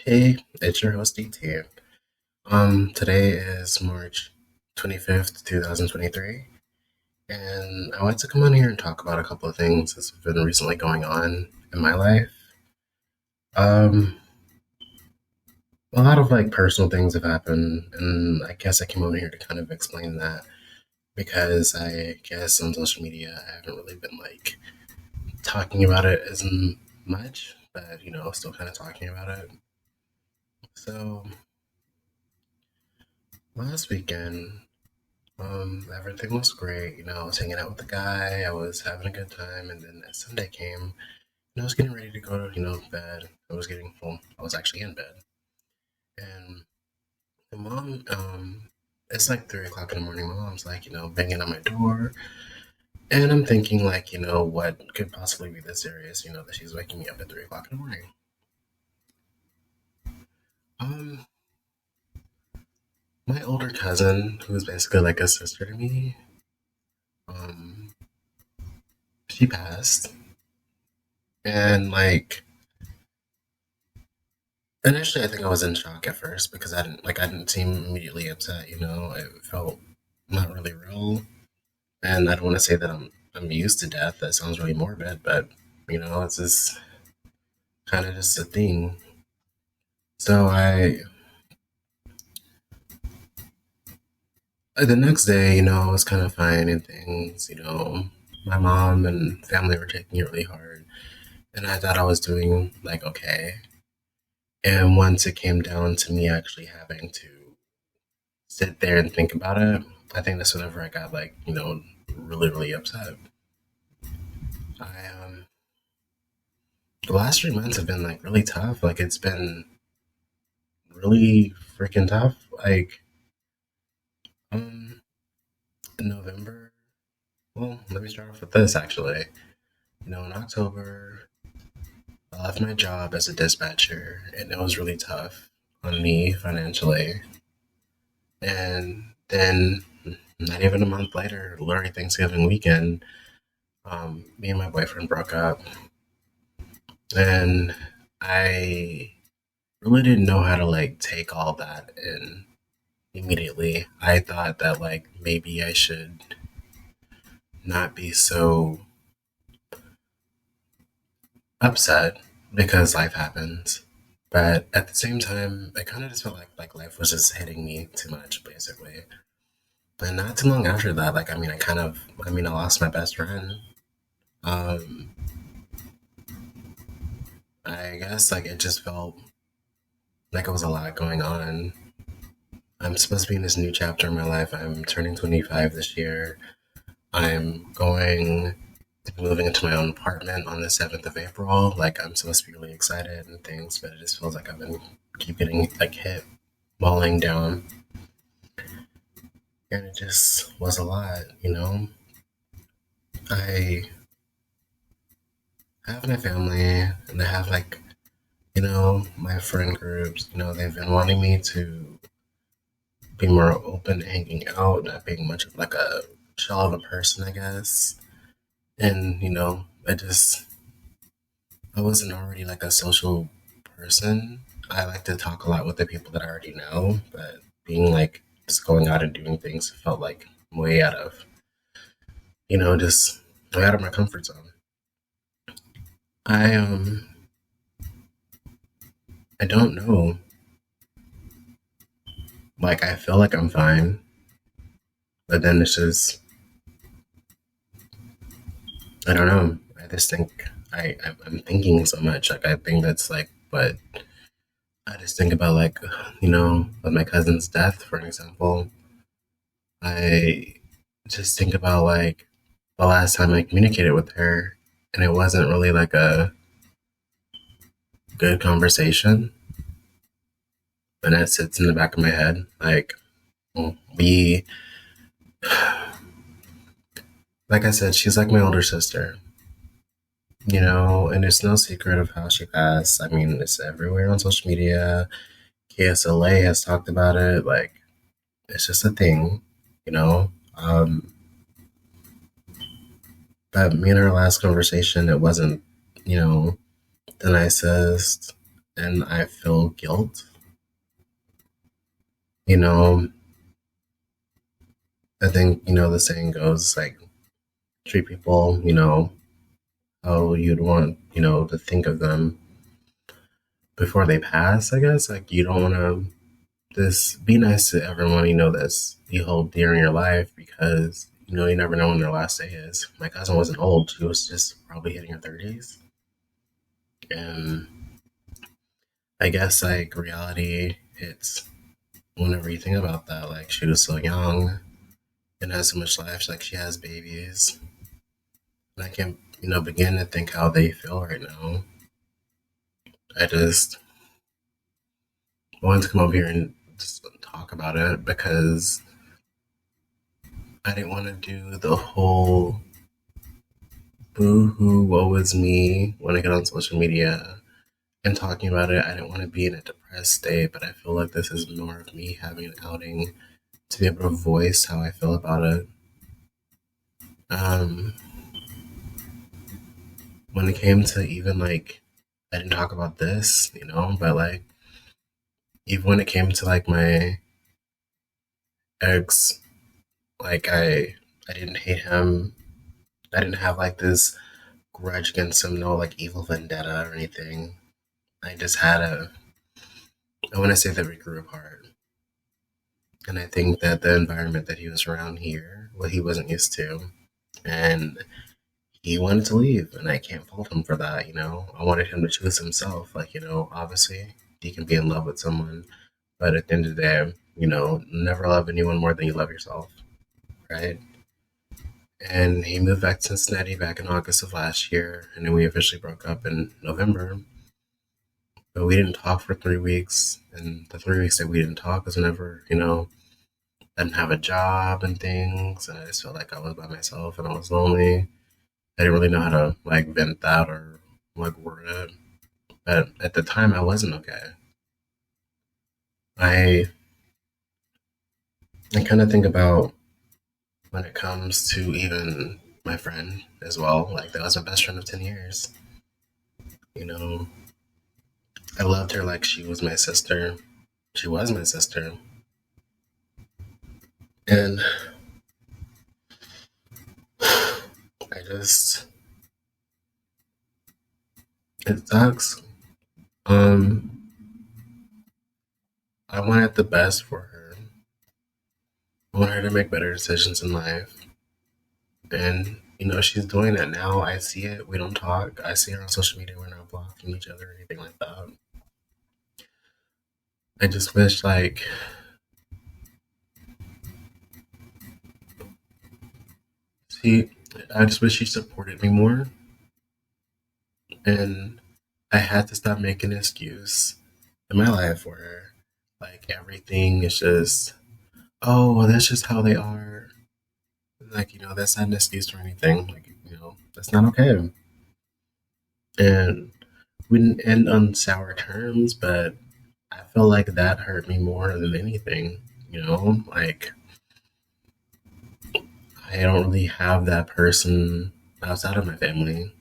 Hey, it's your host DT. Today is March 25th, 2023, and I wanted to come on here and talk about a couple of things that's been recently going on in my life. Um, a lot of like personal things have happened, and I guess I came over here to kind of explain that because I guess on social media I haven't really been like talking about it as much, but still kind of talking about it. So last weekend, everything was great. I was hanging out with the guy. I was having a good time, and then that Sunday came, and I was getting ready to go to bed. I was actually in bed, and the mom, it's like 3 o'clock in the morning. My mom's like, banging on my door, and I'm thinking like, what could possibly be this serious? That she's waking me up at 3 o'clock in the morning. Um, my older cousin, who's basically like a sister to me, um, she passed, and like initially, I think I was in shock at first because I didn't seem immediately upset. It felt not really real, and I don't want to say that I'm used to death. That sounds really morbid, but it's just kind of just a thing. So the next day, I was kind of fine and things. My mom and family were taking it really hard, and I thought I was doing like okay. And once it came down to me actually having to sit there and think about it, I think that's whenever I got like, really, really upset. I The last 3 months have been like really tough. Like it's been really freaking tough. Like um in November, well, let me start off with this actually. In October, I left my job as a dispatcher and it was really tough on me financially. And then not even a month later, literally Thanksgiving weekend, me and my boyfriend broke up, and I really didn't know how to like take all that in immediately. I thought that like maybe I should not be so upset because life happens. But at the same time, I kind of just felt like life was just hitting me too much, basically. But not too long after that, like I lost my best friend. Um, I guess like it just felt like it was a lot going on. I'm supposed to be in this new chapter in my life. I'm turning 25 this year. I'm going to be moving into my own apartment on the 7th of April. Like, I'm supposed to be really excited and things, but it just feels like I've been keep getting like hit, falling down. And it just was a lot. I have my family and I have like, my friend groups. They've been wanting me to be more open, hanging out, not being much of like a shell of a person, I guess. And, I wasn't already like a social person. I like to talk a lot with the people that I already know, but being like just going out and doing things felt like way out of, just way out of my comfort zone. I I don't know. Like I feel like I'm fine, but then it's just I don't know. I just think I'm thinking so much. Like I think that's like, but I just think about like, with my cousin's death, for example. I just think about like the last time I communicated with her, and it wasn't really like a good conversation. And that sits in the back of my head. Like, we, like I said, she's like my older sister, and it's no secret of how she passed. I mean, it's everywhere on social media. KSLA has talked about it. Like, it's just a thing, you know? But me and her last conversation, it wasn't, you know, the nicest. and I feel guilt. You know, I think, the saying goes like, treat people, how you'd want, to think of them before they pass, I guess. Like, you don't want to just be nice to everyone, that's you hold dear in your life because, you never know when their last day is. My cousin wasn't old. She was just probably hitting her 30s. And I guess, like, reality hits whenever you think about that. Like, she was so young and has so much life. Like, she has babies. And I can't, begin to think how they feel right now. I just wanted to come over here and just talk about it because I didn't want to do the whole boo hoo, woe is me when I get on social media and talking about it. I didn't want to be in a depressed state, but I feel like this is more of me having an outing to be able to voice how I feel about it. Um, when it came to even like, I didn't talk about this, but like, even when it came to like my ex, like I didn't hate him. I didn't have like this grudge against him, no like evil vendetta or anything. I just had I want to say that we grew apart. And I think that the environment that he was around here, what he wasn't used to, and he wanted to leave, and I can't fault him for that. I wanted him to choose himself. Like, obviously, you can be in love with someone, but at the end of the day, never love anyone more than you love yourself, right? And he moved back to Cincinnati back in August of last year, and then we officially broke up in November. But we didn't talk for 3 weeks, and the 3 weeks that we didn't talk was whenever, I didn't have a job and things, and I just felt like I was by myself and I was lonely. I didn't really know how to like vent that or like word it. But at the time, I wasn't okay. I I kind of think about when it comes to even my friend as well. Like that was my best friend of 10 years. You know, I loved her like she was my sister. She was my sister, and I just it sucks. Um, I wanted the best for her. I want her to make better decisions in life. And, she's doing it now. I see it. We don't talk. I see her on social media. We're not blocking each other or anything like that. I just wish, like, she, I just wish she supported me more. And I had to stop making an excuse in my life for her. Like, everything is just, oh, well, that's just how they are. Like, that's not an excuse or anything. Like, that's not okay. And we didn't end on sour terms, but I feel like that hurt me more than anything. Like I don't really have that person outside of my family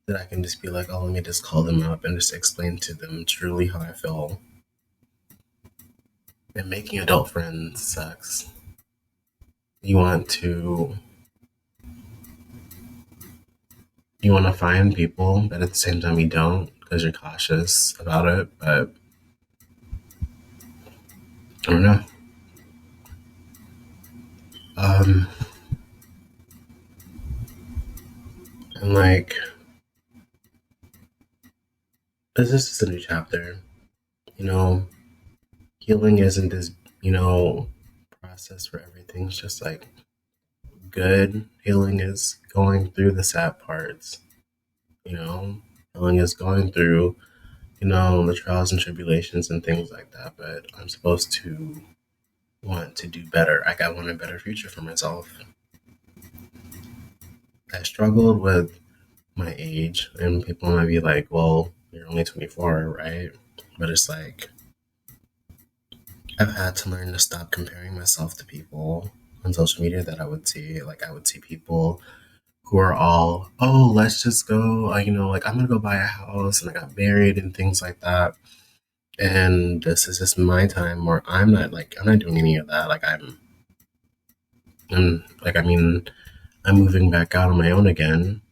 that I can just be like, oh, let me just call them up and just explain to them truly how I feel. And making adult friends sucks. You want to find people, but at the same time you don't because you're cautious about it. But I don't know. Um, and like this is just a new chapter. You know, healing isn't this, process for everything. It's just like good healing is going through the sad parts, you know. Healing is going through, the trials and tribulations and things like that. But I'm supposed to want to do better. Like I want a better future for myself. I struggled with my age, and people might be like, "Well, you're only 24, right?" But it's like I've had to learn to stop comparing myself to people on social media that I would see. Like I would see people who are all, oh, let's just go, like I'm gonna go buy a house and I got married and things like that. And this is just my time where I'm not doing any of that. I'm moving back out on my own again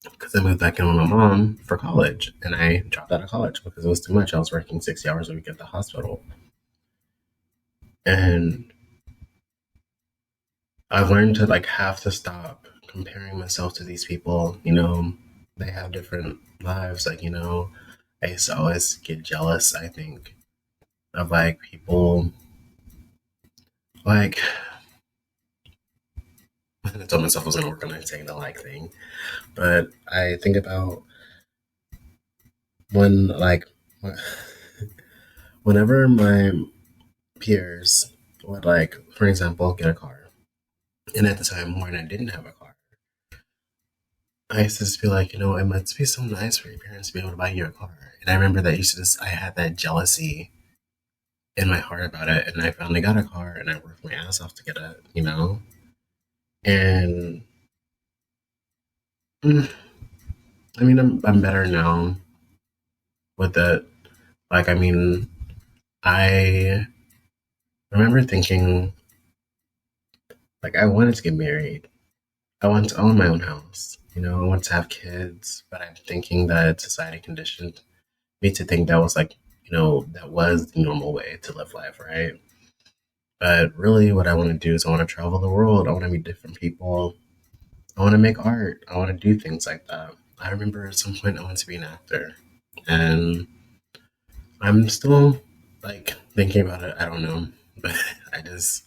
because I moved back in with my mom for college, and I dropped out of college because it was too much. I was working 60 hours a week at the hospital, and I learned to have to stop comparing myself to these people. They have different lives. I used to always get jealous. I think of people like I told myself I was gonna work on saying the thing, but I think about when whenever my peers would for example, get a car, and at the time when I didn't have a car, I used to just be like, it must be so nice for your parents to be able to buy you a car. And I remember that I had that jealousy in my heart about it, and I finally got a car, and I worked my ass off to get it. And mm, I'm better now with it. Like, I mean, I remember thinking, I wanted to get married. I wanted to own my own house. I wanted to have kids, but I'm thinking that society conditioned me to think that was that was the normal way to live life, right? But really, what I want to do is I want to travel the world. I want to meet different people. I want to make art. I want to do things like that. I remember at some point I wanted to be an actor, and I'm still thinking about it. I don't know, but I just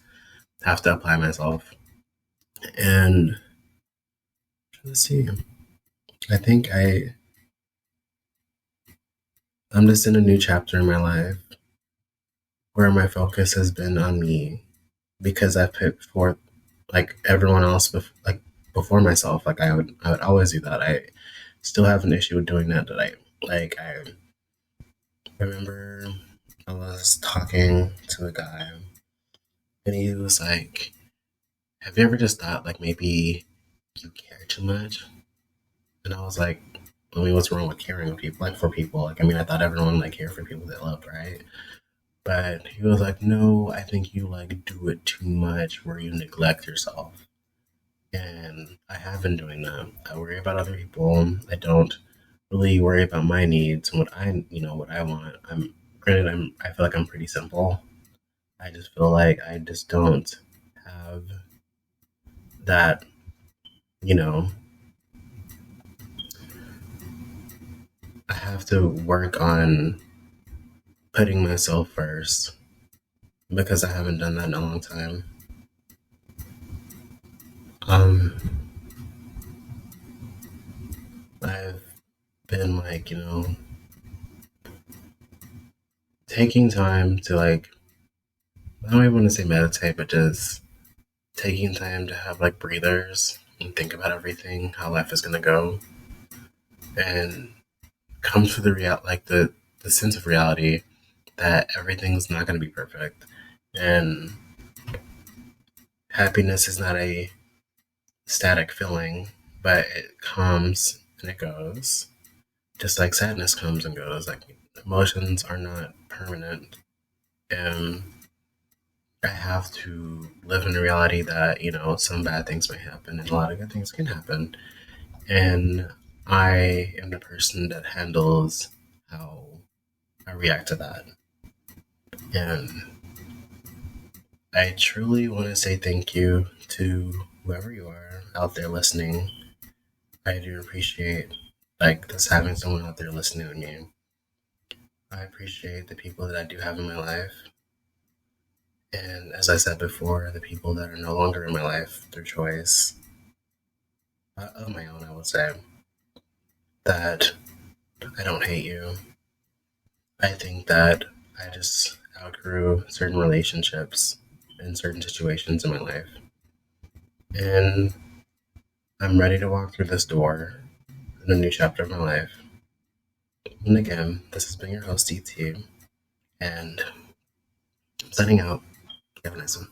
have to apply myself. And let's see. I think I'm just in a new chapter in my life where my focus has been on me because I put forth everyone else before myself. I would always do that. I still have an issue with doing that. I remember I was talking to a guy, and he was like, "Have you ever just thought maybe you care too much?" And I was like, I mean, what's wrong with caring with people? For people, I thought everyone cared for people they loved, right? But he was like, no, I think you do it too much where you neglect yourself. And I have been doing that. I worry about other people. I don't really worry about my needs and what I want. I feel like I'm pretty simple. I just feel like I just don't have that, you know, I have to work on putting myself first because I haven't done that in a long time. Um, I've been taking time to I don't even want to say meditate, but just taking time to have breathers and think about everything, how life is gonna go, and come to the sense of reality that everything's not gonna be perfect, and happiness is not a static feeling, but it comes and it goes, just like sadness comes and goes. Emotions are not permanent, and I have to live in the reality that some bad things may happen and a lot of good things can happen, and I am the person that handles how I react to that. And I truly want to say thank you to whoever you are out there listening. I do appreciate just having someone out there listening to me. I appreciate the people that I do have in my life. And as I said before, the people that are no longer in my life through choice, of my own, I would say, that I don't hate you. I think that I just outgrew certain relationships and certain situations in my life. And I'm ready to walk through this door in a new chapter of my life. And again, this has been your host, DT, and I'm signing out. Have a nice one.